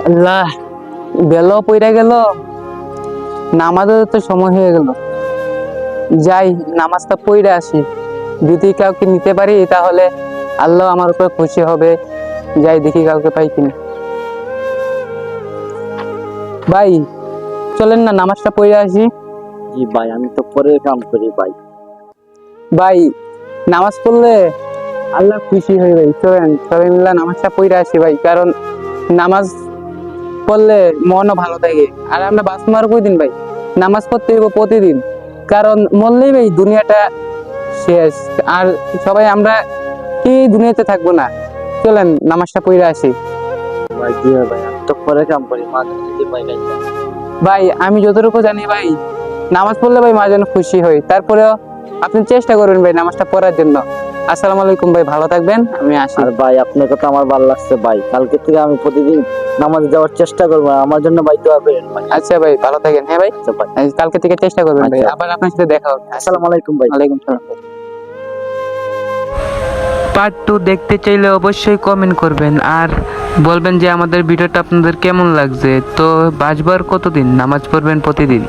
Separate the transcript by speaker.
Speaker 1: আল্লাহ, below পইরা গেল, নামাজের তো সময় হয়ে গেল। যাই নামাজটা পইরা আসি, যদি কাউকে নিতে পারি তাহলে আল্লাহ আমার উপর খুশি হবে। যাই দেখি কাউকে পাই কিনা। ভাই চলেন না নামাজটা পড়ে আসি।
Speaker 2: জি ভাই, আমি তো পরে কাম করি ভাই।
Speaker 1: ভাই নামাজ পড়লে আল্লাহ খুশি হয়ে ভাই, চলেন সবাই মিলে নামাজটা পড়ে আসি ভাই, কারণ নামাজ পড়লে মনও ভালো থাকে। আর আমরা বাস মার কই ভাই, নামাজ পড়তে হইব প্রতিদিন, কারণ মরলেই ভাই দুনিয়াটা শেষ। আর সবাই আমরা কি দুনিয়াতে থাকবো না। চলেন নামাজটা পড়ে আসি।
Speaker 2: ভাই জি ভাই, আমি তো পরে কাম করি, মাঝে মধ্যে ভাই নাই।
Speaker 1: ভাই আমি যতটুকু জানি ভাই, নামাজ পড়লে ভাই মা যেন খুশি হয়। তারপরেও আপনি চেষ্টা করবেন ভাই নামাজটা পড়ার জন্য। আসসালামু আলাইকুম ভাই, ভালো থাকবেন, আমি আসি।
Speaker 2: আর ভাই আপনার কথা আমার ভালো লাগছে ভাই, কালকে থেকে আমি প্রতিদিন নামাজে যাওয়ার চেষ্টা করবো। আমার জন্য ভাই দোয়া করেন ভাই।
Speaker 1: আচ্ছা ভাই, ভালো থাকেন। হ্যাঁ ভাই,
Speaker 2: আচ্ছা ভাই,
Speaker 1: কালকে থেকে চেষ্টা করবেন ভাই,
Speaker 2: আচ্ছা।
Speaker 1: আবার আপনার সাথে দেখা হবে।
Speaker 2: আসসালামু আলাইকুম ভাই।
Speaker 1: ওয়ালাইকুম সালাম ভাই।
Speaker 3: পার্ট 2 দেখতে চাইলে অবশ্যই কমেন্ট করবেন আর বলবেন যে আমাদের ভিডিওটা আপনাদের কেমন লাগছে। তো বাঁচবার কতদিন, নামাজ পড়বেন প্রতিদিন।